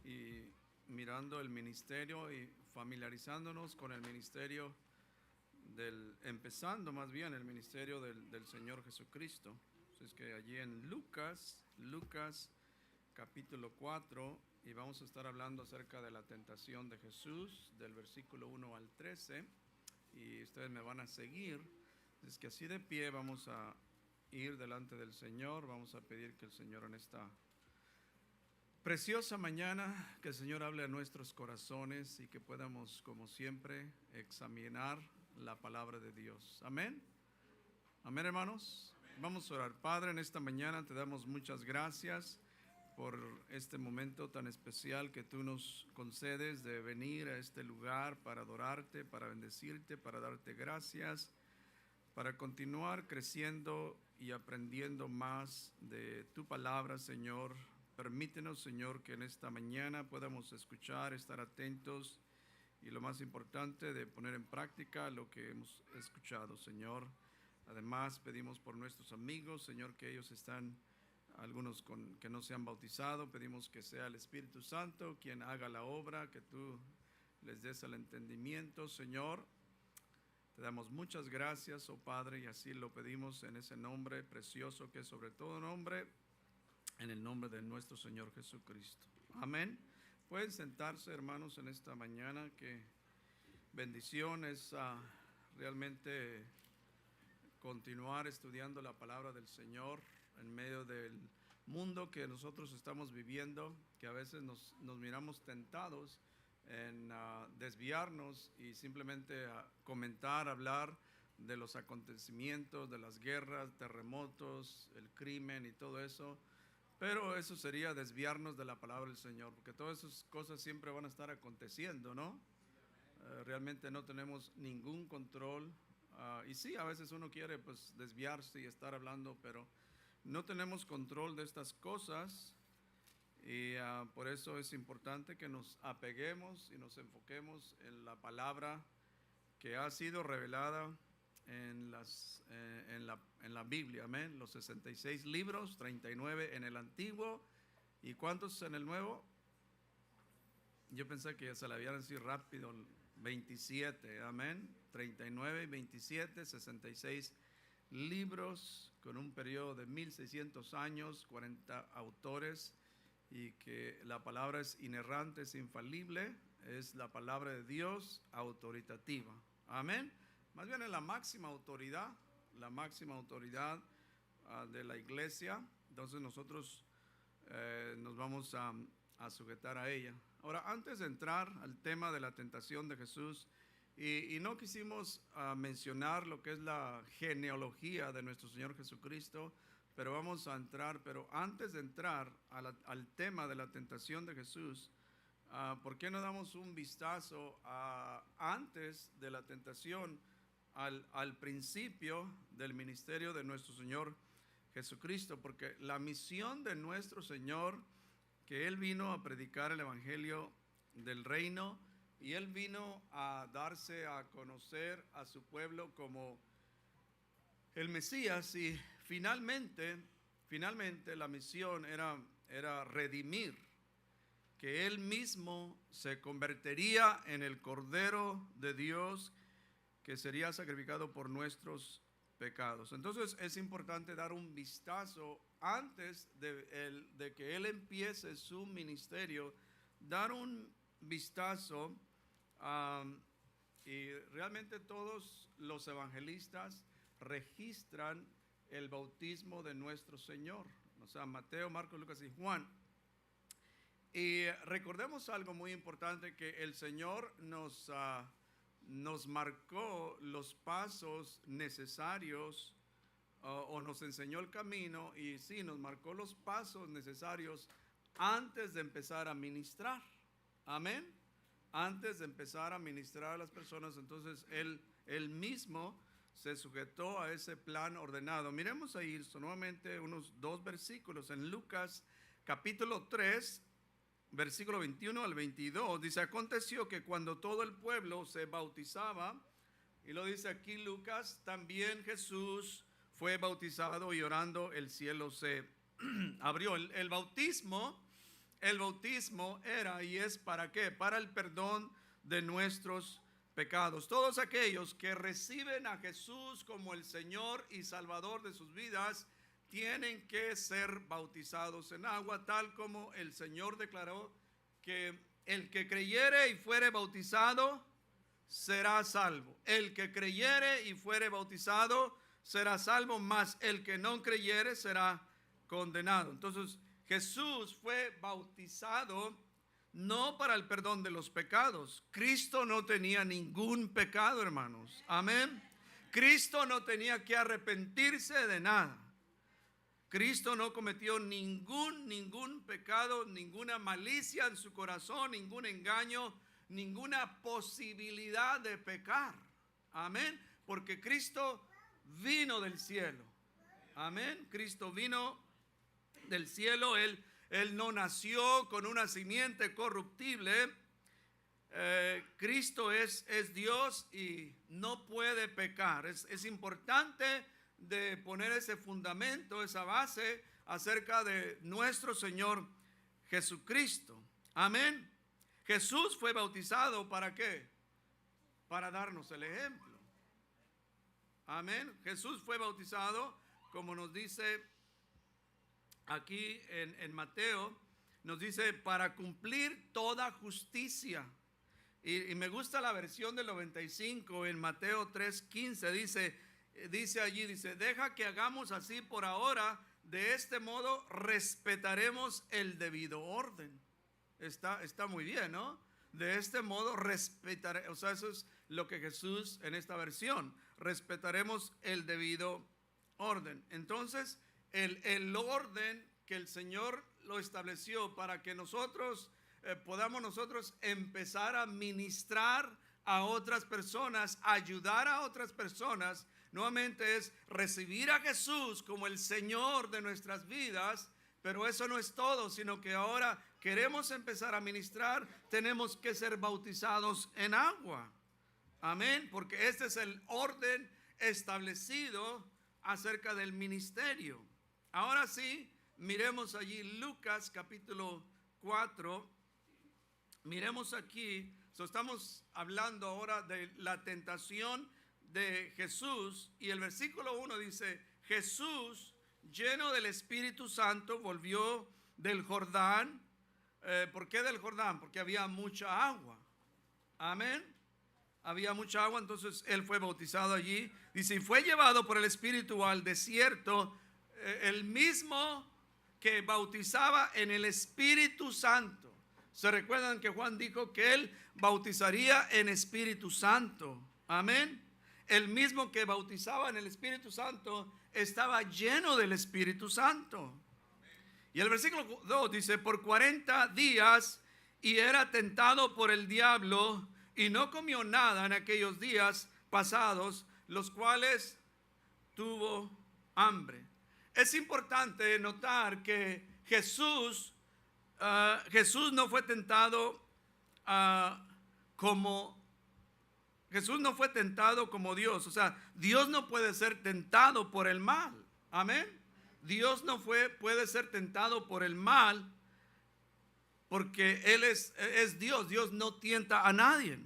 y mirando el ministerio y familiarizándonos con el ministerio empezando más bien el ministerio del Señor Jesucristo. Así es que allí en Lucas capítulo 4, y vamos a estar hablando acerca de la tentación de Jesús, del versículo 1 al 13, y ustedes me van a seguir. Es que así de pie vamos a ir delante del Señor, vamos a pedir que el Señor en esta preciosa mañana, que el Señor hable a nuestros corazones y que podamos, como siempre, examinar la palabra de Dios. Amén. Amén, hermanos. Amén. Vamos a orar. Padre, en esta mañana te damos muchas gracias por este momento tan especial que tú nos concedes de venir a este lugar para adorarte, para bendecirte, para darte gracias, para continuar creciendo y aprendiendo más de tu palabra, Señor. Permítenos, Señor, que en esta mañana podamos escuchar, estar atentos y lo más importante, de poner en práctica lo que hemos escuchado, Señor. Además, pedimos por nuestros amigos, Señor, que ellos están, algunos que no se han bautizado, pedimos que sea el Espíritu Santo quien haga la obra, que tú les des el entendimiento, Señor. Te damos muchas gracias, oh Padre, y así lo pedimos en ese nombre precioso que es sobre todo nombre, en el nombre de nuestro Señor Jesucristo. Amén. Pueden sentarse, hermanos, en esta mañana. Que bendición es realmente continuar estudiando la palabra del Señor en medio del mundo que nosotros estamos viviendo, que a veces nos miramos tentados en desviarnos y simplemente comentar, hablar de los acontecimientos, de las guerras, terremotos, el crimen y todo eso. Pero eso sería desviarnos de la palabra del Señor, porque todas esas cosas siempre van a estar aconteciendo, ¿no? Realmente no tenemos ningún control. Y sí, a veces uno quiere pues desviarse y estar hablando, pero no tenemos control de estas cosas. Y por eso es importante que nos apeguemos y nos enfoquemos en la palabra que ha sido revelada en la Biblia, amén. Los 66 libros, 39 en el Antiguo, ¿y cuántos en el Nuevo? Yo pensé que se la habían así rápido, 27, amén. 39 y 27, 66 libros con un periodo de 1600 años, 40 autores, y que la palabra es inerrante, es infalible, es la palabra de Dios autoritativa, amén. Más bien es la máxima autoridad de la iglesia. Entonces nosotros nos vamos a sujetar a ella. Ahora, antes de entrar al tema de la tentación de Jesús, y no quisimos mencionar lo que es la genealogía de nuestro Señor Jesucristo, pero vamos a entrar. Pero antes de entrar al tema de la tentación de Jesús, ¿por qué no damos un vistazo antes de la tentación, al principio del ministerio de nuestro Señor Jesucristo? Porque la misión de nuestro Señor, que Él vino a predicar el evangelio del reino, y Él vino a darse a conocer a su pueblo como el Mesías, y finalmente la misión era redimir, que Él mismo se convertiría en el Cordero de Dios que sería sacrificado por nuestros pecados. Entonces es importante dar un vistazo antes de que Él empiece su ministerio, dar un vistazo, y realmente todos los evangelistas registran el bautismo de nuestro Señor, o sea, Mateo, Marcos, Lucas y Juan. Y recordemos algo muy importante, que el Señor nos marcó los pasos necesarios, o nos enseñó el camino, y sí, nos marcó los pasos necesarios antes de empezar a ministrar, amén. Antes de empezar a ministrar a las personas, entonces Él mismo se sujetó a ese plan ordenado. Miremos ahí nuevamente unos 2 versículos en Lucas capítulo 3, versículo 21 al 22, dice: aconteció que cuando todo el pueblo se bautizaba, y lo dice aquí Lucas, también Jesús fue bautizado, y orando el cielo se abrió. El bautismo el bautismo era y es ¿para qué? Para el perdón de nuestros pecados. Todos aquellos que reciben a Jesús como el Señor y Salvador de sus vidas tienen que ser bautizados en agua, tal como el Señor declaró que el que creyere y fuere bautizado será salvo. El que creyere y fuere bautizado será salvo, mas el que no creyere será condenado. Entonces Jesús fue bautizado no para el perdón de los pecados. Cristo no tenía ningún pecado, hermanos. Amén. Cristo no tenía que arrepentirse de nada. Cristo no cometió ningún pecado, ninguna malicia en su corazón, ningún engaño, ninguna posibilidad de pecar. Amén. Porque Cristo vino del cielo. Amén. Cristo vino del cielo. Él no nació con una simiente corruptible. Cristo es Dios y no puede pecar. Es importante de poner ese fundamento, esa base acerca de nuestro Señor Jesucristo. Amén. Jesús fue bautizado ¿para qué? Para darnos el ejemplo. Amén. Jesús fue bautizado, como nos dice aquí en Mateo, nos dice para cumplir toda justicia. Y me gusta la versión del 95 en Mateo 3:15, dice allí, deja que hagamos así por ahora, de este modo respetaremos el debido orden. Está muy bien, ¿no? De este modo respetaremos, o sea, eso es lo que Jesús en esta versión, respetaremos el debido orden. Entonces, el orden que el Señor lo estableció para que nosotros podamos nosotros empezar a ministrar a otras personas, ayudar a otras personas, nuevamente es recibir a Jesús como el Señor de nuestras vidas. Pero eso no es todo, sino que ahora queremos empezar a ministrar, tenemos que ser bautizados en agua. Amén, porque este es el orden establecido acerca del ministerio. Ahora sí, miremos allí Lucas capítulo 4. Miremos aquí, estamos hablando ahora de la tentación de Jesús. Y el versículo 1 dice, Jesús, lleno del Espíritu Santo, volvió del Jordán. ¿Por qué del Jordán? Porque había mucha agua. Amén. Había mucha agua, entonces él fue bautizado allí. Dice, y fue llevado por el Espíritu al desierto, el mismo que bautizaba en el Espíritu Santo. ¿Se recuerdan que Juan dijo que él bautizaría en Espíritu Santo? Amén. El mismo que bautizaba en el Espíritu Santo estaba lleno del Espíritu Santo. Y el versículo 2 dice, por 40 días y era tentado por el diablo y no comió nada en aquellos días pasados, los cuales tuvo hambre. Es importante notar que Jesús no fue tentado Jesús no fue tentado como Dios. O sea, Dios no puede ser tentado por el mal. Amén. Dios no puede ser tentado por el mal porque Él es Dios. Dios no tienta a nadie.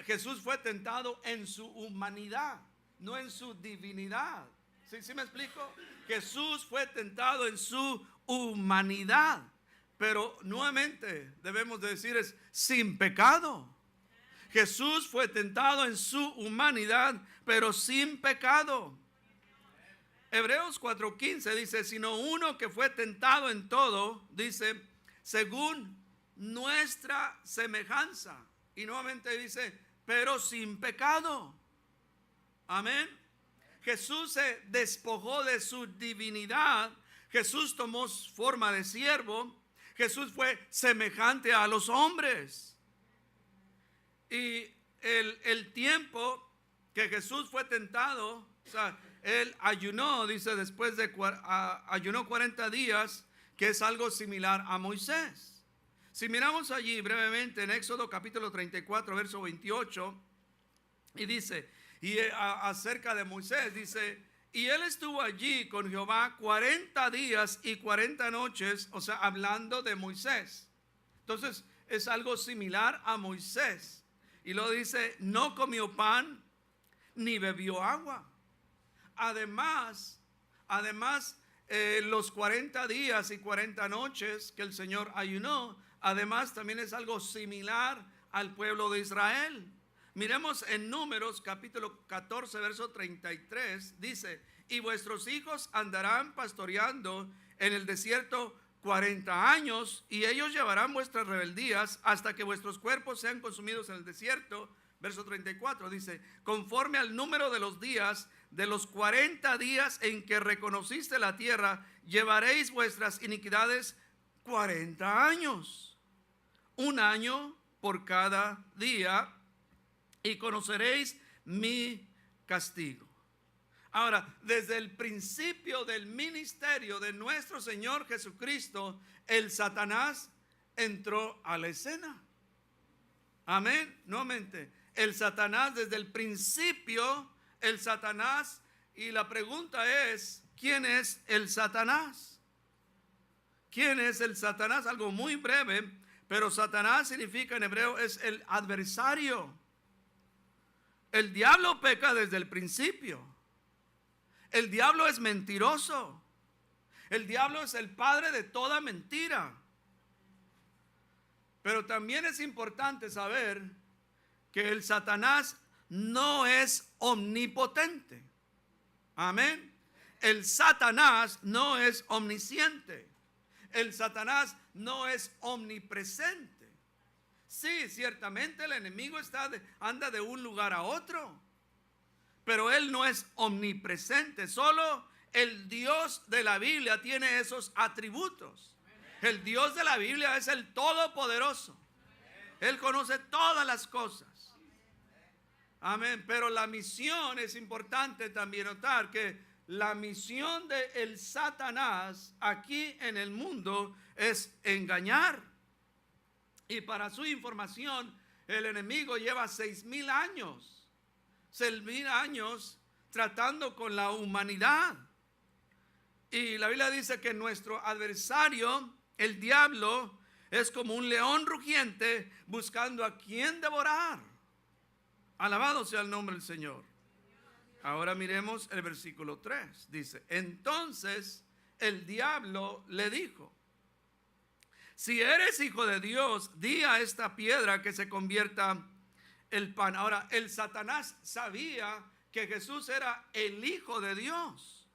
Jesús fue tentado en su humanidad, no en su divinidad. ¿Sí me explico? Jesús fue tentado en su humanidad, pero nuevamente debemos de decir es sin pecado. Jesús fue tentado en su humanidad, pero sin pecado. Hebreos 4:15 dice, sino uno que fue tentado en todo, dice, según nuestra semejanza. Y nuevamente dice, pero sin pecado. Amén. Jesús se despojó de su divinidad. Jesús tomó forma de siervo. Jesús fue semejante a los hombres. Y el tiempo que Jesús fue tentado, o sea, él ayunó, dice, después de ayunó 40 días, que es algo similar a Moisés. Si miramos allí brevemente en Éxodo capítulo 34, verso 28, y dice, y acerca de Moisés, dice, Y él estuvo allí con Jehová 40 días y 40 noches, o sea, hablando de Moisés. Entonces, es algo similar a Moisés. Y lo dice, no comió pan ni bebió agua. Además, los 40 días y 40 noches que el Señor ayunó, además también es algo similar al pueblo de Israel. Miremos en Números capítulo 14 verso 33, dice, y vuestros hijos andarán pastoreando en el desierto 40 años, y ellos llevarán vuestras rebeldías hasta que vuestros cuerpos sean consumidos en el desierto. Verso 34 dice, conforme al número de los días, de los 40 días en que reconociste la tierra, llevaréis vuestras iniquidades 40 años, un año por cada día, y conoceréis mi castigo. Ahora, desde el principio del ministerio de nuestro Señor Jesucristo, el Satanás entró a la escena. Amén. Nuevamente, el Satanás desde el principio, el Satanás, y la pregunta es, ¿quién es el Satanás? ¿Quién es el Satanás? Algo muy breve, pero Satanás significa en hebreo es el adversario. El diablo peca desde el principio. El diablo es mentiroso. El diablo es el padre de toda mentira. Pero también es importante saber que el Satanás no es omnipotente. Amén. El Satanás no es omnisciente. El Satanás no es omnipresente. Sí, ciertamente el enemigo anda de un lugar a otro, pero él no es omnipresente. Solo el Dios de la Biblia tiene esos atributos. El Dios de la Biblia es el Todopoderoso. Él conoce todas las cosas. Amén. Pero la misión es importante también notar que la misión de el Satanás aquí en el mundo es engañar. Y para su información, el enemigo lleva 6,000 años. 6,000 años tratando con la humanidad. Y la Biblia dice que nuestro adversario, el diablo, es como un león rugiente buscando a quien devorar. Alabado sea el nombre del Señor. Ahora miremos el versículo 3. Dice, entonces el diablo le dijo, si eres hijo de Dios, di a esta piedra que se convierta el pan. Ahora, el Satanás sabía que Jesús era el Hijo de Dios.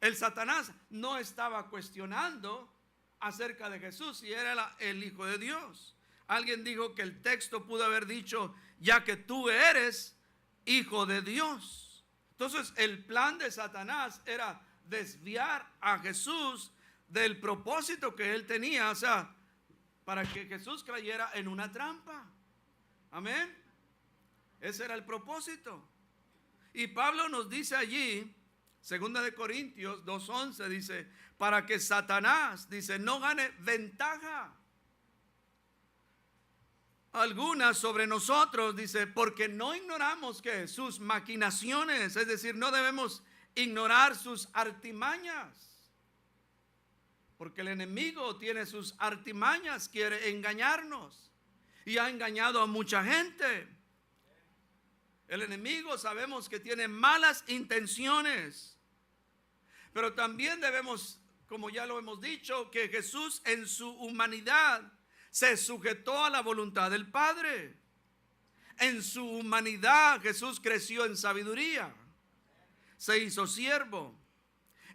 El Satanás no estaba cuestionando acerca de Jesús si era el Hijo de Dios. Alguien dijo que el texto pudo haber dicho, ya que tú eres Hijo de Dios. Entonces, el plan de Satanás era desviar a Jesús del propósito que él tenía, o sea, para que Jesús creyera en una trampa. Amén. Ese era el propósito. Y Pablo nos dice allí, 2 de Corintios 2:11, dice, para que Satanás, dice, no gane ventaja alguna sobre nosotros, dice, porque no ignoramos que sus maquinaciones, es decir, no debemos ignorar sus artimañas. Porque el enemigo tiene sus artimañas, quiere engañarnos. Y ha engañado a mucha gente. El enemigo sabemos que tiene malas intenciones. Pero también debemos, como ya lo hemos dicho, que Jesús en su humanidad se sujetó a la voluntad del Padre. En su humanidad Jesús creció en sabiduría. Se hizo siervo.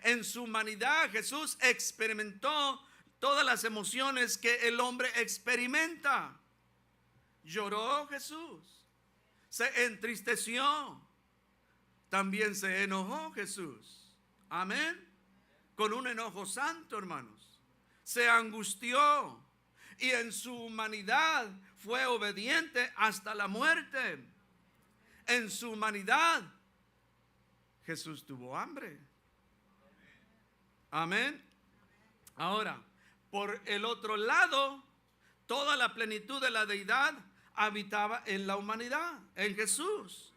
En su humanidad Jesús experimentó todas las emociones que el hombre experimenta. Lloró Jesús, se entristeció, también se enojó Jesús. Amén. Con un enojo santo, hermanos. Se angustió y en su humanidad fue obediente hasta la muerte. En su humanidad Jesús tuvo hambre. Amén. Ahora, por el otro lado, toda la plenitud de la deidad habitaba en la humanidad, en Jesús.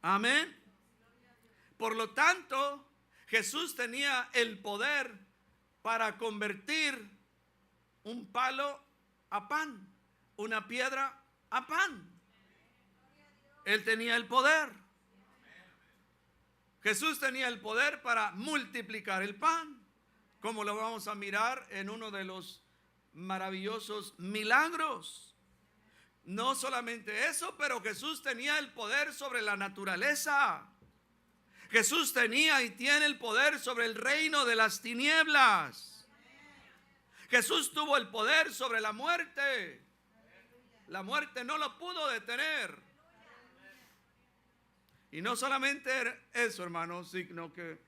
Amén. Por lo tanto, Jesús tenía el poder para convertir un palo a pan, una piedra a pan. Él tenía el poder. Jesús tenía el poder para multiplicar el pan, como lo vamos a mirar en uno de los maravillosos milagros. No solamente eso, pero Jesús tenía el poder sobre la naturaleza. Jesús tenía y tiene el poder sobre el reino de las tinieblas. Jesús tuvo el poder sobre la muerte. La muerte no lo pudo detener. Y no solamente eso, hermanos, sino que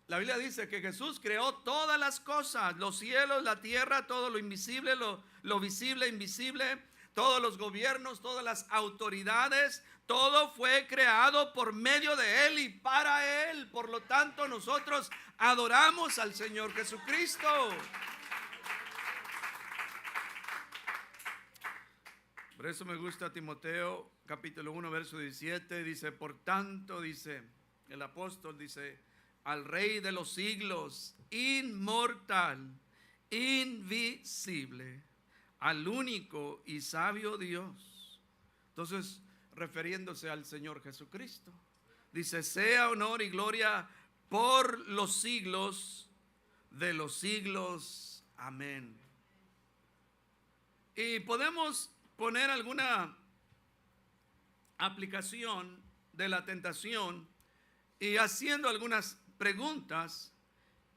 la Biblia dice que Jesús creó todas las cosas, los cielos, la tierra, todo lo invisible, lo visible, invisible, todos los gobiernos, todas las autoridades, todo fue creado por medio de Él y para Él. Por lo tanto, nosotros adoramos al Señor Jesucristo. Por eso me gusta Timoteo capítulo 1 verso 17, dice, por tanto, dice el apóstol, dice, al Rey de los siglos, inmortal, invisible, al único y sabio Dios. Entonces, refiriéndose al Señor Jesucristo, dice, sea honor y gloria por los siglos de los siglos. Amén. Y podemos poner alguna aplicación de la tentación y haciendo algunas preguntas.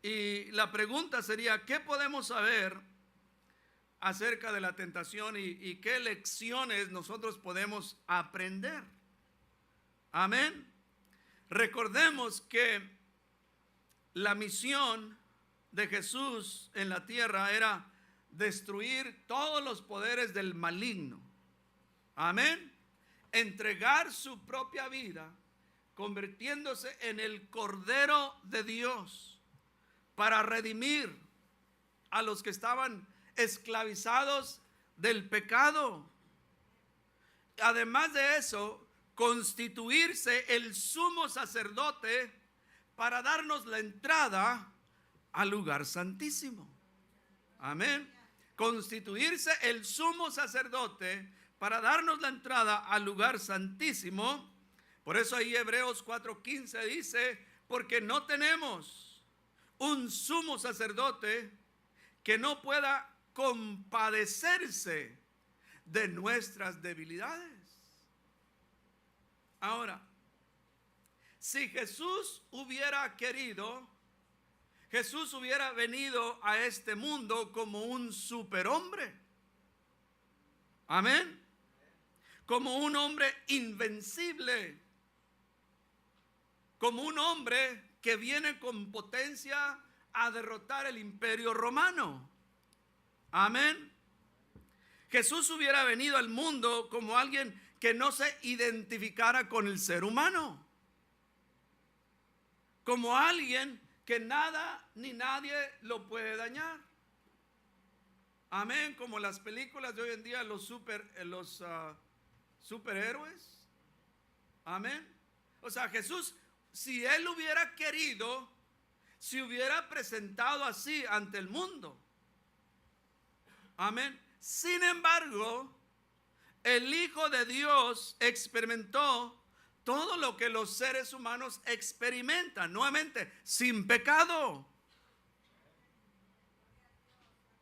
Y la pregunta sería, ¿qué podemos saber acerca de la tentación y qué lecciones nosotros podemos aprender? Amén. Recordemos que la misión de Jesús en la tierra era destruir todos los poderes del maligno. Amén. Entregar su propia vida, convirtiéndose en el Cordero de Dios para redimir a los que estaban esclavizados del pecado. Además de eso, constituirse el sumo sacerdote para darnos la entrada al lugar santísimo. Amén. Constituirse el sumo sacerdote para darnos la entrada al lugar santísimo. Por eso ahí Hebreos 4:15 dice, porque no tenemos un sumo sacerdote que no pueda compadecerse de nuestras debilidades. Ahora, si Jesús hubiera querido, Jesús hubiera venido a este mundo como un superhombre. Amén. Como un hombre invencible. Como un hombre que viene con potencia a derrotar el imperio romano. Amén. Jesús hubiera venido al mundo como alguien que no se identificara con el ser humano. Como alguien que nada ni nadie lo puede dañar. Amén. Como las películas de hoy en día, los superhéroes. Amén. O sea, Jesús, si Él hubiera querido, se hubiera presentado así ante el mundo. Amén. Sin embargo, el Hijo de Dios experimentó todo lo que los seres humanos experimentan, nuevamente, sin pecado.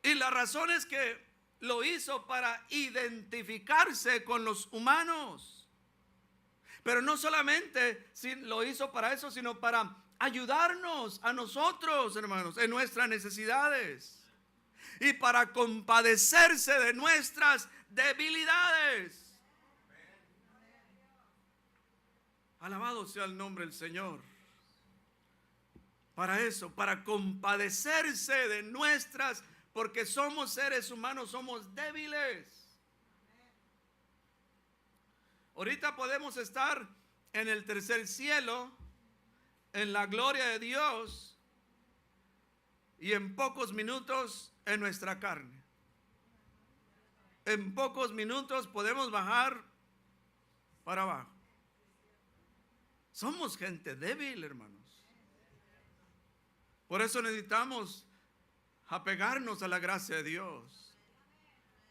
Y la razón es que lo hizo para identificarse con los humanos. Pero no solamente lo hizo para eso, sino para ayudarnos a nosotros, hermanos, en nuestras necesidades. Y para compadecerse de nuestras debilidades. Alabado sea el nombre del Señor. Para eso, para compadecerse de nuestras, porque somos seres humanos, somos débiles. Ahorita podemos estar en el tercer cielo, en la gloria de Dios, y en pocos minutos en nuestra carne. En pocos minutos podemos bajar para abajo. Somos gente débil, hermanos. Por eso necesitamos apegarnos a la gracia de Dios.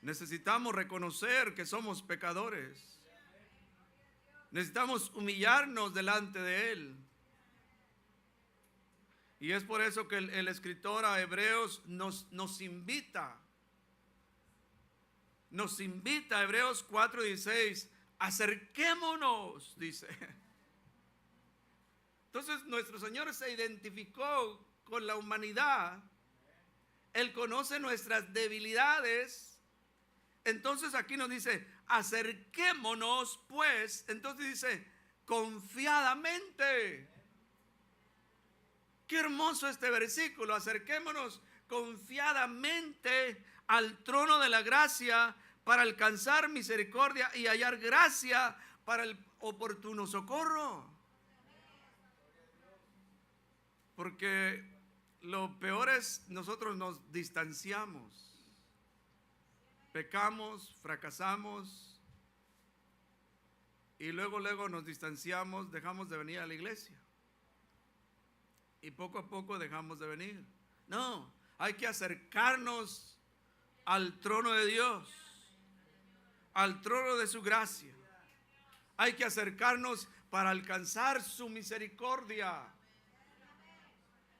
Necesitamos reconocer que somos pecadores. Necesitamos humillarnos delante de Él. Y es por eso que el escritor a Hebreos nos invita a Hebreos 4:16, acerquémonos, dice. Entonces nuestro Señor se identificó con la humanidad. Él conoce nuestras debilidades. Entonces aquí nos dice, acerquémonos pues. Entonces dice, confiadamente. Qué hermoso este versículo. Acerquémonos confiadamente al trono de la gracia para alcanzar misericordia y hallar gracia para el oportuno socorro. Porque lo peor es nosotros nos distanciamos, pecamos, fracasamos y luego nos distanciamos, dejamos de venir a la iglesia y poco a poco dejamos de venir. No, hay que acercarnos al trono de Dios, al trono de su gracia. Hay que acercarnos para alcanzar su misericordia.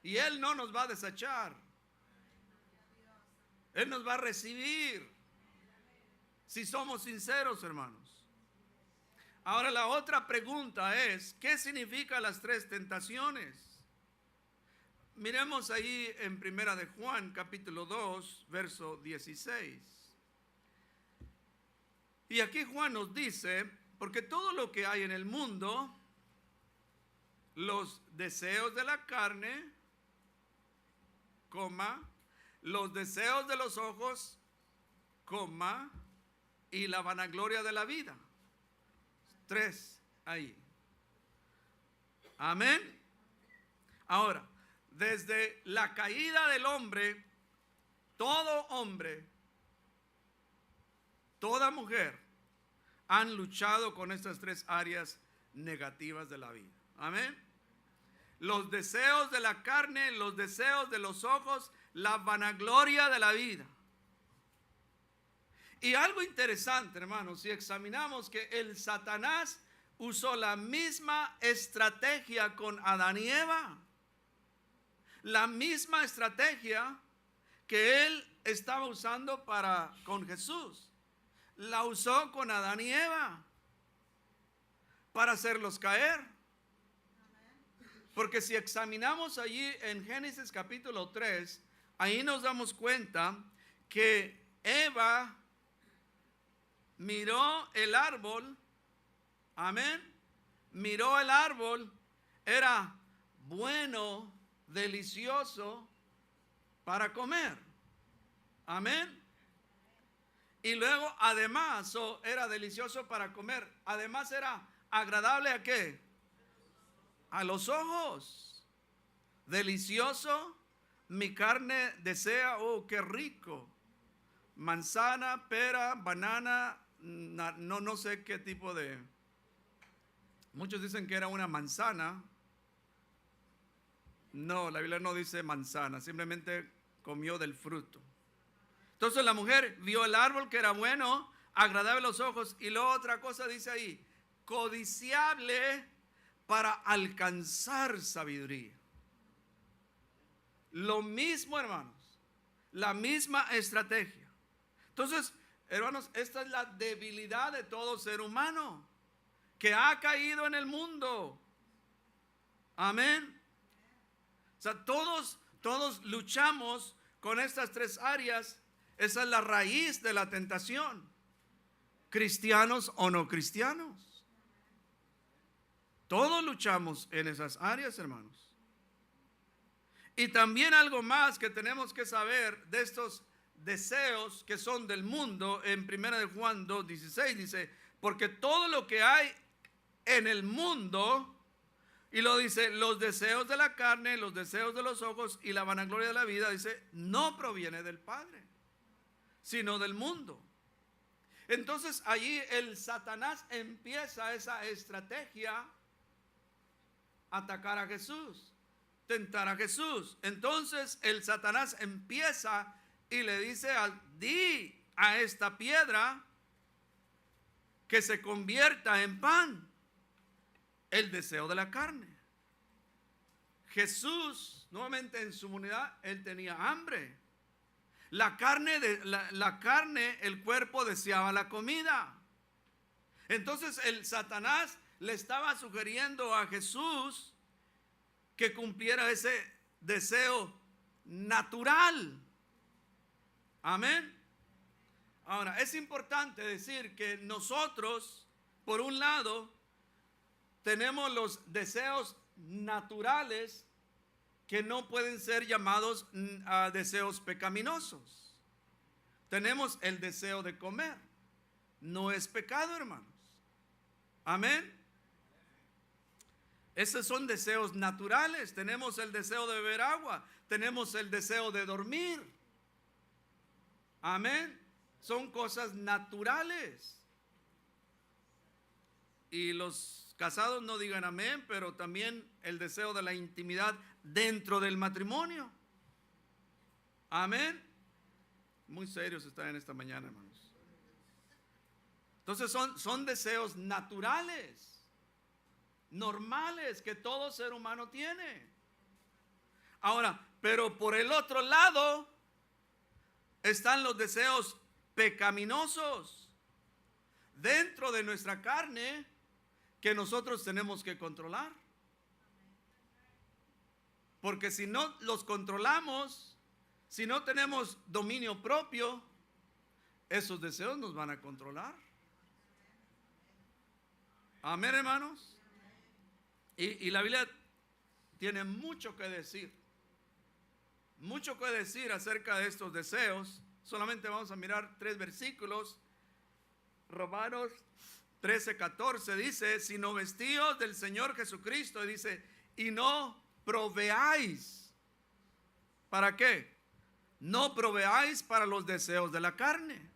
Y Él no nos va a desechar. Él nos va a recibir si somos sinceros, hermanos. Ahora la otra pregunta es, ¿qué significan las tres tentaciones? Miremos ahí en Primera de Juan, capítulo 2, verso 16. Y aquí Juan nos dice, porque todo lo que hay en el mundo, los deseos de la carne, los deseos de los ojos, y la vanagloria de la vida. Tres ahí. Amén. Ahora, desde la caída del hombre, todo hombre, toda mujer han luchado con estas tres áreas negativas de la vida. Amén. Los deseos de la carne, los deseos de los ojos, la vanagloria de la vida. Y algo interesante, hermanos, si examinamos que el Satanás usó la misma estrategia con Adán y Eva. La misma estrategia que él estaba usando con Jesús. La usó con Adán y Eva para hacerlos caer. Porque si examinamos allí en Génesis capítulo 3, ahí nos damos cuenta que Eva miró el árbol, amén, miró el árbol, era bueno, delicioso para comer, amén. Y luego además era delicioso para comer, además era agradable ¿a qué? A los ojos. Delicioso, mi carne desea, oh, qué rico. Manzana, pera, banana, no sé qué tipo de. Muchos dicen que era una manzana. No, la Biblia no dice manzana, simplemente comió del fruto. Entonces la mujer vio el árbol que era bueno, agradable a los ojos, y luego otra cosa dice ahí, codiciable para alcanzar sabiduría. Lo mismo, hermanos, la misma estrategia. Entonces, hermanos, esta es la debilidad de todo ser humano que ha caído en el mundo. Amén. O sea, todos luchamos con estas tres áreas. Esa es la raíz de la tentación. Cristianos o no cristianos. Todos luchamos en esas áreas, hermanos. Y también algo más que tenemos que saber de estos deseos que son del mundo, en 1 de Juan 2:16 dice, porque todo lo que hay en el mundo, y lo dice, los deseos de la carne, los deseos de los ojos y la vanagloria de la vida, dice, no proviene del Padre, sino del mundo. Entonces allí el Satanás empieza esa estrategia a atacar a Jesús. tentar a Jesús. Entonces el Satanás empieza y le dice, di a esta piedra que se convierta en pan. El deseo de la carne. Jesús, nuevamente en su humanidad, él tenía hambre. La carne, el cuerpo deseaba la comida. Entonces el Satanás le estaba sugiriendo a Jesús que cumpliera ese deseo natural. Amén. Ahora, es importante decir que nosotros, por un lado, tenemos los deseos naturales que no pueden ser llamados deseos pecaminosos. Tenemos el deseo de comer. No es pecado, hermanos. Amén. Esos son deseos naturales. Tenemos el deseo de beber agua. Tenemos el deseo de dormir. Amén. Son cosas naturales. Y los casados no digan amén, pero también el deseo de la intimidad dentro del matrimonio. Amén. Muy serios están en esta mañana, hermanos. Entonces son deseos naturales, normales, que todo ser humano tiene. Ahora, pero por el otro lado están los deseos pecaminosos dentro de nuestra carne que nosotros tenemos que controlar. Porque si no los controlamos, si no tenemos dominio propio, esos deseos nos van a controlar. Amén, hermanos. Y la Biblia tiene mucho que decir. Mucho que decir acerca de estos deseos. Solamente vamos a mirar 3 versículos. Romanos 13:14 dice, sino vestidos del Señor Jesucristo, dice, y no proveáis. ¿Para qué? No proveáis para los deseos de la carne.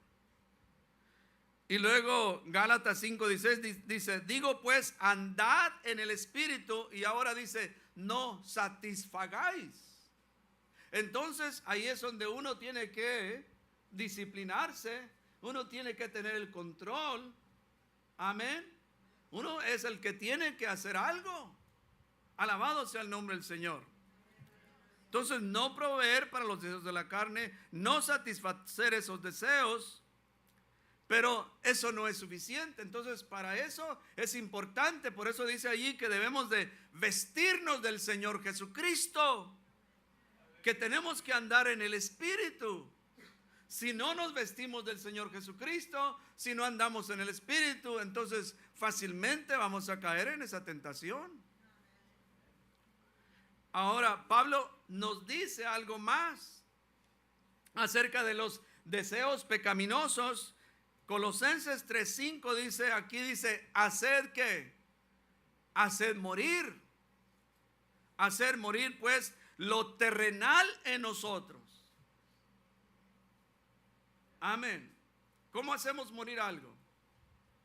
Y luego Gálatas 5:16 dice, digo pues, andad en el Espíritu, y ahora dice, no satisfagáis. Entonces ahí es donde uno tiene que disciplinarse, uno tiene que tener el control. Amén. Uno es el que tiene que hacer algo. Alabado sea el nombre del Señor. Entonces, no proveer para los deseos de la carne, no satisfacer esos deseos, pero eso no es suficiente. Entonces, para eso es importante. Por eso dice allí que debemos de vestirnos del Señor Jesucristo, que tenemos que andar en el Espíritu. Si no nos vestimos del Señor Jesucristo, si no andamos en el Espíritu, entonces fácilmente vamos a caer en esa tentación. Ahora, Pablo nos dice algo más acerca de los deseos pecaminosos. Colosenses 3:5 dice, aquí dice, haced ¿qué? Haced morir. Hacer morir pues lo terrenal en nosotros. Amén. ¿Cómo hacemos morir algo?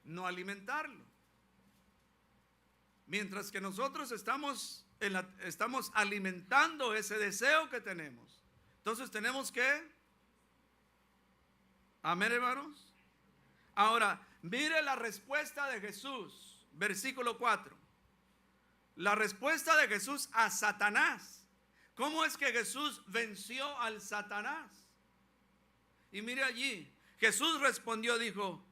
No alimentarlo. Mientras que nosotros estamos alimentando ese deseo que tenemos. Entonces tenemos que, amén, hermanos. Ahora, mire la respuesta de Jesús, versículo 4. La respuesta de Jesús a Satanás. ¿Cómo es que Jesús venció al Satanás? Y mire allí, Jesús respondió, dijo,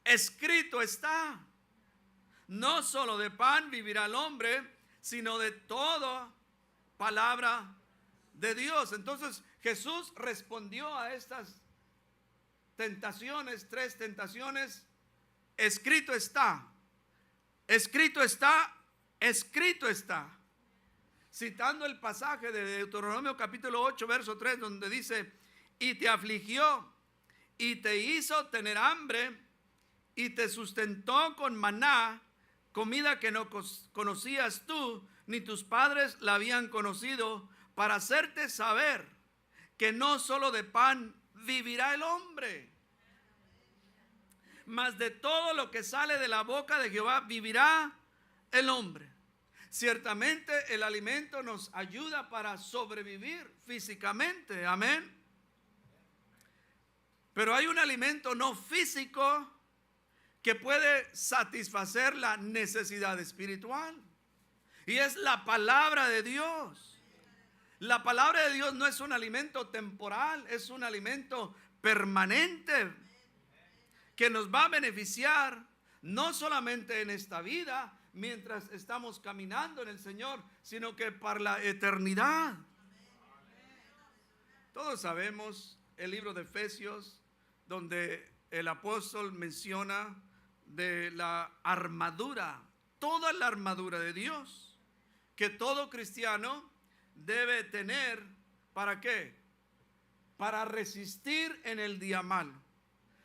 escrito está, no solo de pan vivirá el hombre, sino de toda palabra de Dios. Entonces Jesús respondió a estas tentaciones, 3 tentaciones. Escrito está, escrito está, escrito está. Citando el pasaje de Deuteronomio capítulo 8, verso 3, donde dice, y te afligió, y te hizo tener hambre, y te sustentó con maná, comida que no conocías tú, ni tus padres la habían conocido, para hacerte saber que no solo de pan vivirá el hombre, mas de todo lo que sale de la boca de Jehová vivirá el hombre. Ciertamente el alimento nos ayuda para sobrevivir físicamente, amén. Pero hay un alimento no físico que puede satisfacer la necesidad espiritual. Y es la palabra de Dios. La palabra de Dios no es un alimento temporal, es un alimento permanente que nos va a beneficiar no solamente en esta vida, mientras estamos caminando en el Señor, sino que para la eternidad. Todos sabemos el libro de Efesios, donde el apóstol menciona de la armadura, toda la armadura de Dios, que todo cristiano debe tener. ¿Para qué? Para resistir en el día malo.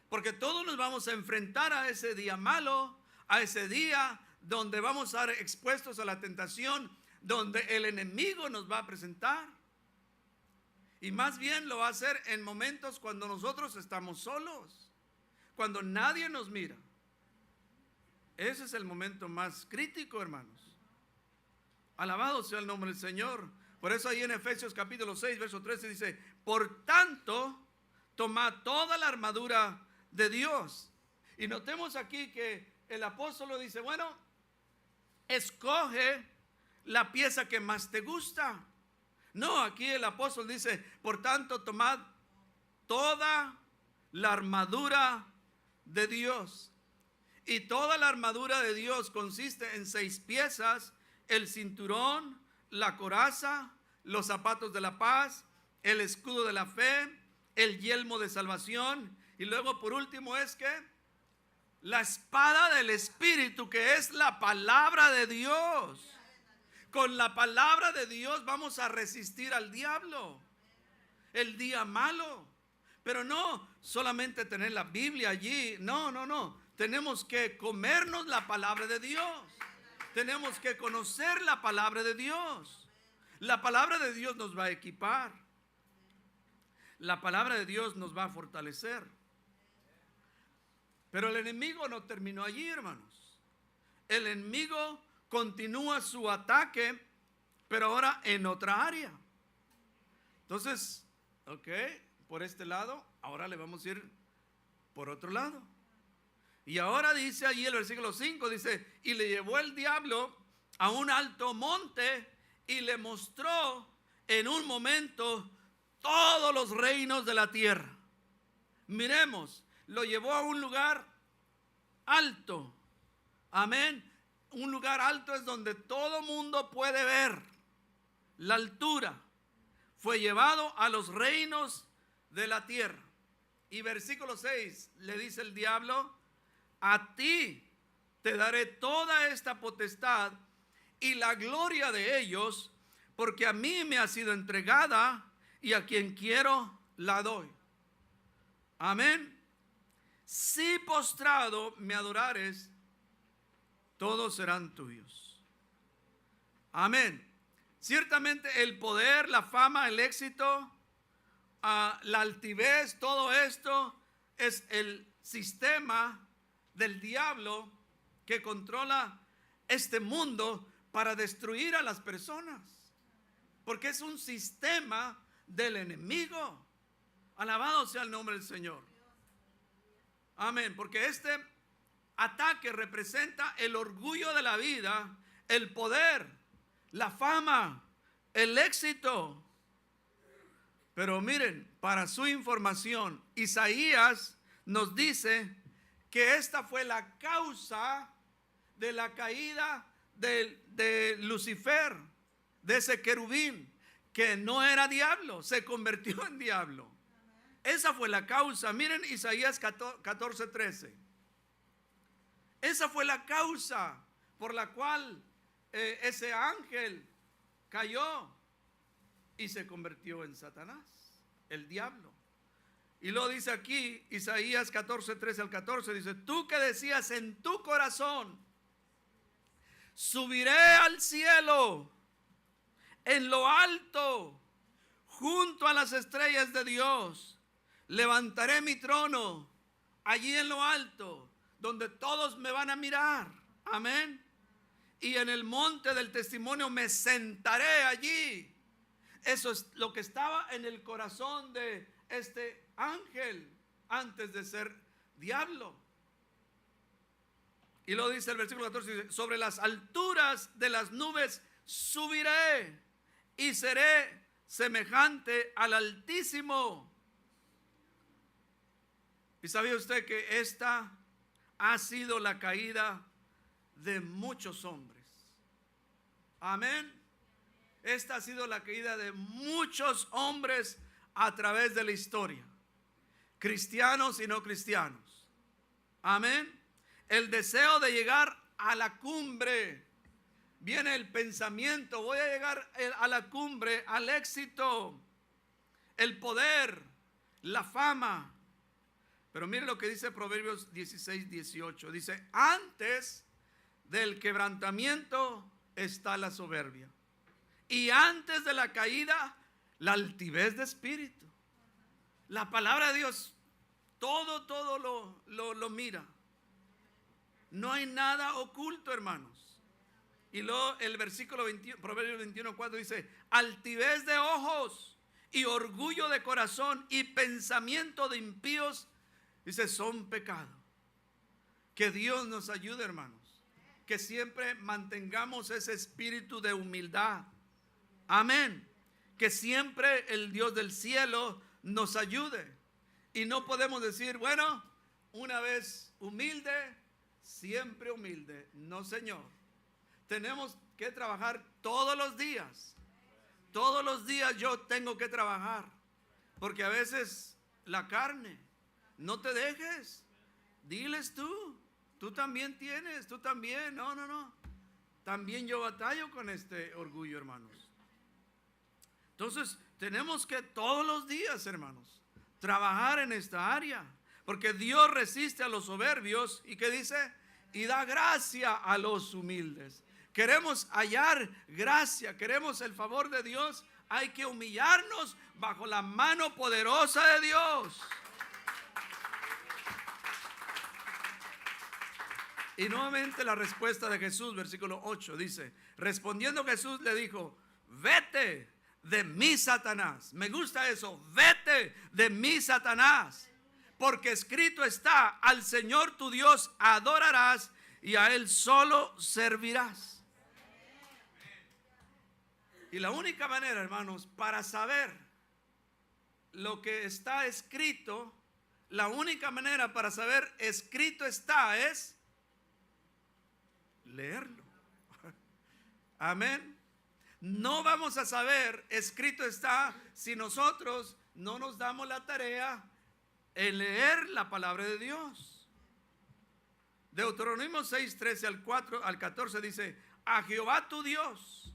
Porque todos nos vamos a enfrentar a ese día malo, a ese día donde vamos a estar expuestos a la tentación, donde el enemigo nos va a presentar. Y más bien lo va a hacer en momentos cuando nosotros estamos solos, cuando nadie nos mira. Ese es el momento más crítico, hermanos. Alabado sea el nombre del Señor. Por eso ahí en Efesios capítulo 6, verso 13 dice: por tanto, tomad toda la armadura de Dios. Y notemos aquí que el apóstol lo dice: bueno, escoge la pieza que más te gusta. No, aquí el apóstol dice: por tanto, tomad toda la armadura de Dios. Y toda la armadura de Dios consiste en 6 piezas: el cinturón, la coraza, los zapatos de la paz, el escudo de la fe, el yelmo de salvación, y luego por último es que la espada del Espíritu, que es la palabra de Dios. Con la palabra de Dios vamos a resistir al diablo, el día malo. Pero no solamente tener la Biblia allí, no. Tenemos que comernos la palabra de Dios. Tenemos que conocer la palabra de Dios. La palabra de Dios nos va a equipar. La palabra de Dios nos va a fortalecer. Pero el enemigo no terminó allí, hermanos. El enemigo continúa su ataque, pero ahora en otra área. Entonces, por este lado, ahora le vamos a ir por otro lado. Y ahora dice allí el versículo 5, dice: y le llevó el diablo a un alto monte y le mostró en un momento todos los reinos de la tierra. Miremos, lo llevó a un lugar alto. Amén. Un lugar alto es donde todo mundo puede ver la altura. Fue llevado a los reinos de la tierra. Y versículo 6 le dice el diablo: a ti te daré toda esta potestad y la gloria de ellos, porque a mí me ha sido entregada y a quien quiero la doy. Amén. Si postrado me adorares, todos serán tuyos. Amén. Ciertamente el poder, la fama, el éxito, la altivez, todo esto es el sistema del diablo que controla este mundo para destruir a las personas. Porque es un sistema del enemigo. Alabado sea el nombre del Señor. Amén. Porque este ataque representa el orgullo de la vida, el poder, la fama, el éxito. Pero miren, para su información, Isaías nos dice que esta fue la causa de la caída de Lucifer, de ese querubín, que no era diablo, se convirtió en diablo. Esa fue la causa. Miren Isaías 14:13. Esa fue la causa por la cual ese ángel cayó y se convirtió en Satanás, el diablo. Y lo dice aquí, Isaías 14:13 al 14, dice: tú que decías en tu corazón, subiré al cielo, en lo alto, junto a las estrellas de Dios, levantaré mi trono allí en lo alto, donde todos me van a mirar. Amén. y en el monte del testimonio me sentaré allí. Eso es lo que estaba en el corazón de este ángel antes de ser diablo. Y lo dice el versículo 14, dice, sobre las alturas de las nubes subiré y seré semejante al Altísimo. ¿Y sabía usted que esta ha sido la caída de muchos hombres? Amén. Esta ha sido la caída de muchos hombres a través de la historia, cristianos y no cristianos. Amén. El deseo de llegar a la cumbre. Viene el pensamiento, voy a llegar a la cumbre, al éxito, el poder, la fama. Pero mire lo que dice Proverbios 16, 18. Dice, antes del quebrantamiento está la soberbia, y antes de la caída, la altivez de espíritu. La palabra de Dios, todo lo mira. No hay nada oculto, hermanos. Y luego el versículo 21, Proverbios 21:4 dice, altivez de ojos y orgullo de corazón y pensamiento de impíos, dice, son pecado. Que Dios nos ayude, hermanos, que siempre mantengamos ese espíritu de humildad. Amén. Que siempre el Dios del cielo nos ayude. Y no podemos decir, bueno, una vez humilde, siempre humilde. No, Señor. Tenemos que trabajar todos los días. Todos los días yo tengo que trabajar. Porque a veces la carne, no te dejes. Diles tú también tienes, tú también. No. También yo batallo con este orgullo, hermanos. Entonces, tenemos que todos los días, hermanos, trabajar en esta área. Porque Dios resiste a los soberbios. ¿Y qué dice? Y da gracia a los humildes. Queremos hallar gracia, queremos el favor de Dios. Hay que humillarnos bajo la mano poderosa de Dios. Y nuevamente la respuesta de Jesús, versículo 8, dice, respondiendo Jesús le dijo, vete de mí, Satanás. Me gusta eso, vete de mí, Satanás. Porque escrito está, al Señor tu Dios adorarás y a Él solo servirás. Y la única manera, hermanos, para saber lo que está escrito, la única manera para saber escrito está es leerlo. Amén. No vamos a saber escrito está si nosotros no nos damos la tarea en leer la palabra de Dios. Deuteronomio 6, 13 al 14 dice, a Jehová tu Dios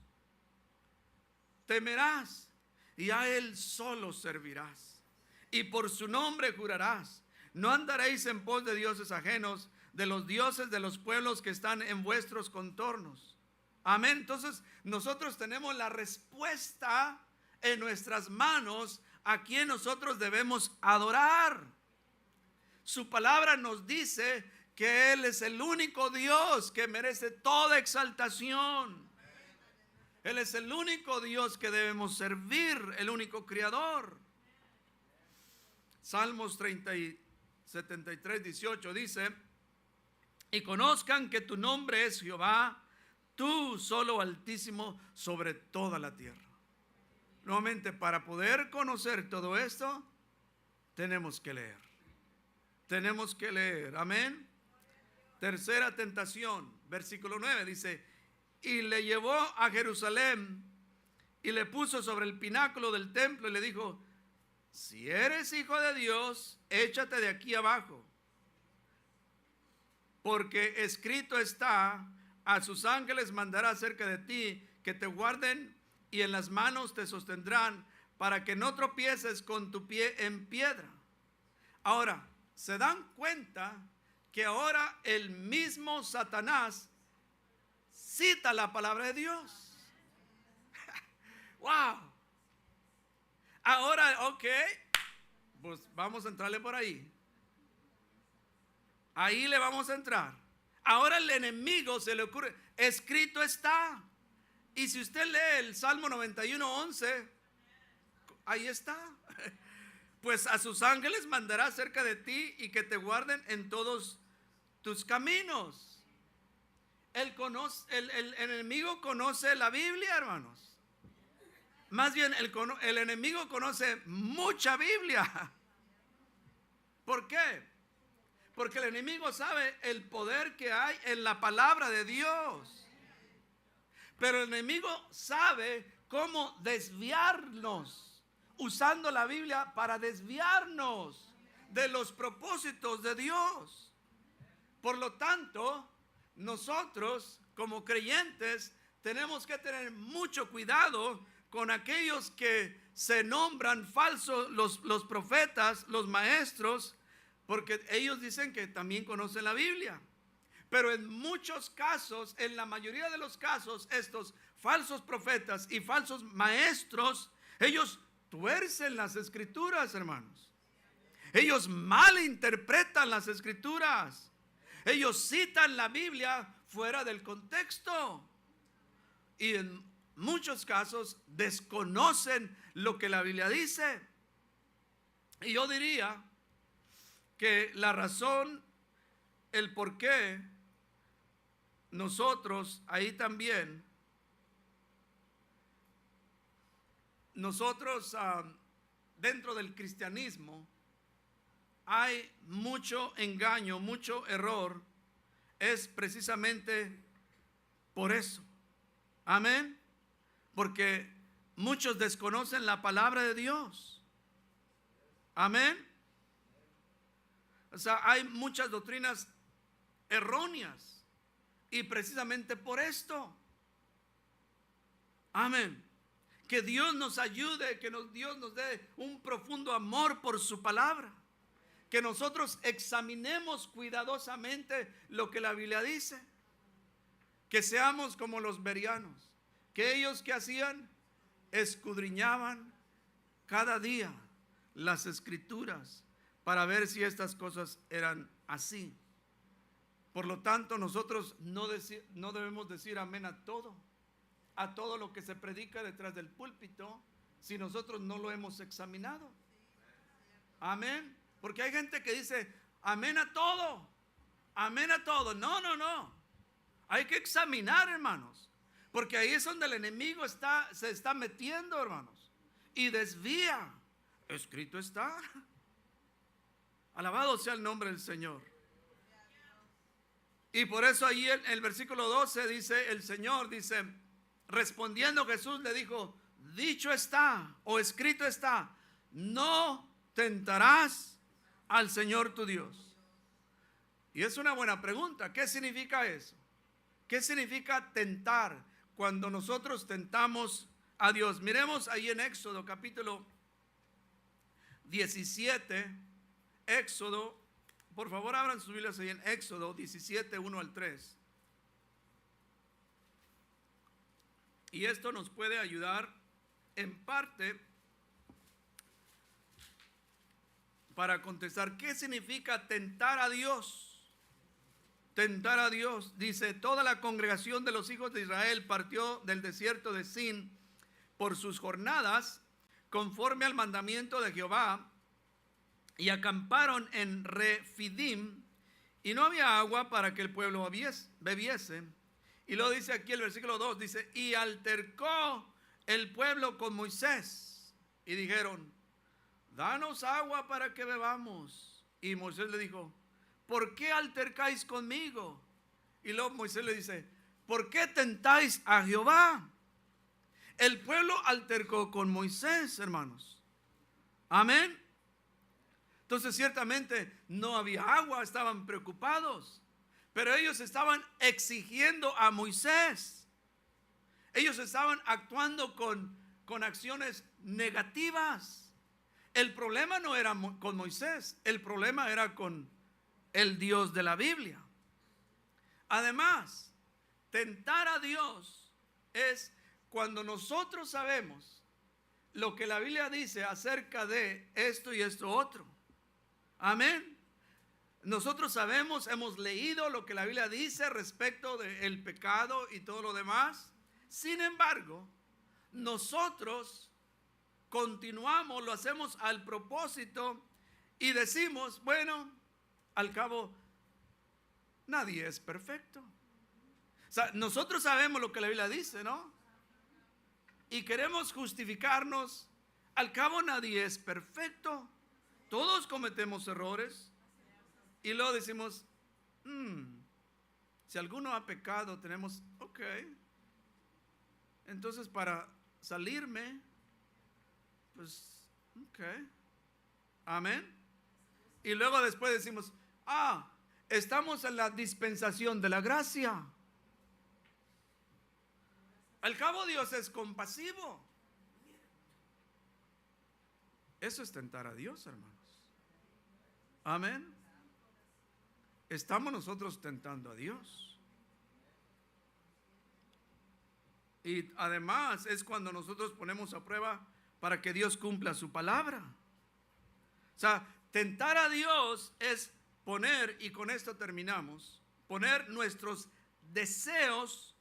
temerás y a Él solo servirás. Y por su nombre jurarás. No andaréis en pos de dioses ajenos, de los dioses de los pueblos que están en vuestros contornos. Amén. Entonces nosotros tenemos la respuesta en nuestras manos a quien nosotros debemos adorar. Su palabra nos dice que Él es el único Dios que merece toda exaltación. Él es el único Dios que debemos servir, el único Creador. Salmos 73, 18 dice, y conozcan que tu nombre es Jehová, tú solo Altísimo sobre toda la tierra. Nuevamente, para poder conocer todo esto, tenemos que leer. Tenemos que leer, amén. Tercera tentación, versículo 9 dice, y le llevó a Jerusalén y le puso sobre el pináculo del templo y le dijo, si eres hijo de Dios, échate de aquí abajo, porque escrito está, a sus ángeles mandará acerca de ti, que te guarden y en las manos te sostendrán, para que no tropieces con tu pie en piedra. Ahora, ¿se dan cuenta que ahora el mismo Satanás cita la palabra de Dios? Wow. Ahora, ok, pues vamos a entrarle por ahí. Ahí le vamos a entrar. Ahora el enemigo se le ocurre, escrito está. Y si usted lee el Salmo 91:11, ahí está. Pues a sus ángeles mandará cerca de ti y que te guarden en todos tus caminos. El enemigo conoce la Biblia, hermanos. Más bien el enemigo conoce mucha Biblia. ¿Por qué? Porque el enemigo sabe el poder que hay en la palabra de Dios. Pero el enemigo sabe cómo desviarnos, usando la Biblia para desviarnos de los propósitos de Dios. Por lo tanto, nosotros como creyentes tenemos que tener mucho cuidado con aquellos que se nombran falsos, los profetas, los maestros, porque ellos dicen que también conocen la Biblia. Pero en muchos casos, en la mayoría de los casos, estos falsos profetas y falsos maestros, ellos tuercen las escrituras, hermanos. Ellos malinterpretan las escrituras. Ellos citan la Biblia fuera del contexto. Y en muchos casos desconocen lo que la Biblia dice. Y yo diría que la razón, el por qué nosotros ahí también, nosotros dentro del cristianismo hay mucho engaño, mucho error, es precisamente por eso. Amén. Porque muchos desconocen la palabra de Dios. Amén. O sea, hay muchas doctrinas erróneas. Y precisamente por esto. Amén. Que Dios nos ayude, que Dios nos dé un profundo amor por su palabra. Que nosotros examinemos cuidadosamente lo que la Biblia dice. Que seamos como los bereanos. Que ellos que hacían, escudriñaban cada día las escrituras para ver si estas cosas eran así. Por lo tanto, nosotros no debemos decir amén a todo lo que se predica detrás del púlpito, si nosotros no lo hemos examinado. Amén. Porque hay gente que dice amén a todo, amén a todo. No. Hay que examinar, hermanos, porque ahí es donde el enemigo se está metiendo, hermanos, y desvía. Escrito está. Alabado sea el nombre del Señor. Y por eso ahí el versículo 12 dice, el Señor dice, respondiendo Jesús le dijo, dicho está o escrito está, no tentarás al Señor tu Dios. Y es una buena pregunta. ¿Qué significa eso? ¿Qué significa tentar cuando nosotros tentamos a Dios? Miremos ahí en Éxodo capítulo 17. Éxodo, por favor abran sus Biblias ahí en Éxodo 17, 1 al 3. Y esto nos puede ayudar en parte para contestar qué significa tentar a Dios. Tentar a Dios. Dice, toda la congregación de los hijos de Israel partió del desierto de Sin por sus jornadas, conforme al mandamiento de Jehová, y acamparon en Refidim, y no había agua para que el pueblo bebiese. Y luego dice aquí el versículo 2, dice, y altercó el pueblo con Moisés, y dijeron, danos agua para que bebamos. Y Moisés le dijo, ¿por qué altercáis conmigo? Y luego Moisés le dice, ¿por qué tentáis a Jehová? El pueblo altercó con Moisés, hermanos. Amén. Entonces ciertamente no había agua, estaban preocupados, pero ellos estaban exigiendo a Moisés. Ellos estaban actuando con acciones negativas. El problema no era con Moisés, el problema era con el Dios de la Biblia. Además, tentar a Dios es cuando nosotros sabemos lo que la Biblia dice acerca de esto y esto otro. Amén. Nosotros sabemos, hemos leído lo que la Biblia dice respecto del pecado y todo lo demás. Sin embargo, nosotros continuamos, lo hacemos al propósito y decimos, bueno, al cabo, nadie es perfecto. O sea, nosotros sabemos lo que la Biblia dice, ¿no? Y queremos justificarnos. Al cabo, nadie es perfecto. Todos cometemos errores. Y luego decimos, si alguno ha pecado, tenemos, ok. Entonces, para salirme, pues, ok. Amén. Y luego después decimos, estamos en la dispensación de la gracia. Al cabo, Dios es compasivo. Eso es tentar a Dios, hermanos. Amén. Estamos nosotros tentando a Dios. Y además es cuando nosotros ponemos a prueba para que Dios cumpla su palabra. O sea, tentar a Dios es poner, y con esto terminamos, poner nuestros deseos.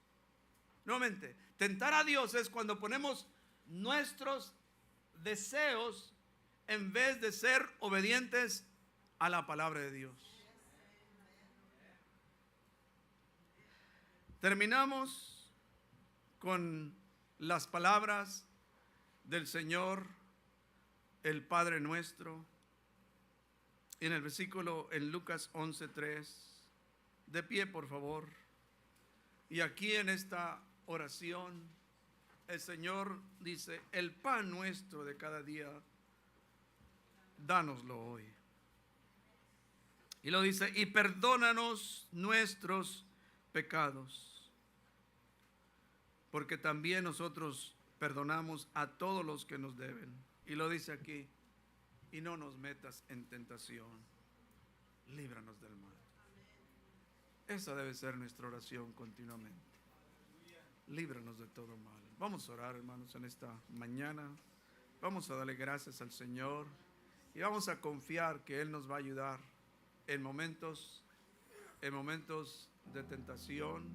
Nuevamente, tentar a Dios es cuando ponemos nuestros deseos en vez de ser obedientes a la palabra de Dios. Terminamos con las palabras del Señor, el Padre nuestro, en el versículo en Lucas 11:3. De pie, por favor. Y aquí en esta oración, el Señor dice, el pan nuestro de cada día, dánoslo hoy. Y lo dice, y perdónanos nuestros pecados, porque también nosotros perdonamos a todos los que nos deben. Y lo dice aquí, y no nos metas en tentación, líbranos del mal. Esa debe ser nuestra oración continuamente. Líbranos de todo mal. Vamos a orar, hermanos, en esta mañana. Vamos a darle gracias al Señor y vamos a confiar que Él nos va a ayudar en momentos de tentación.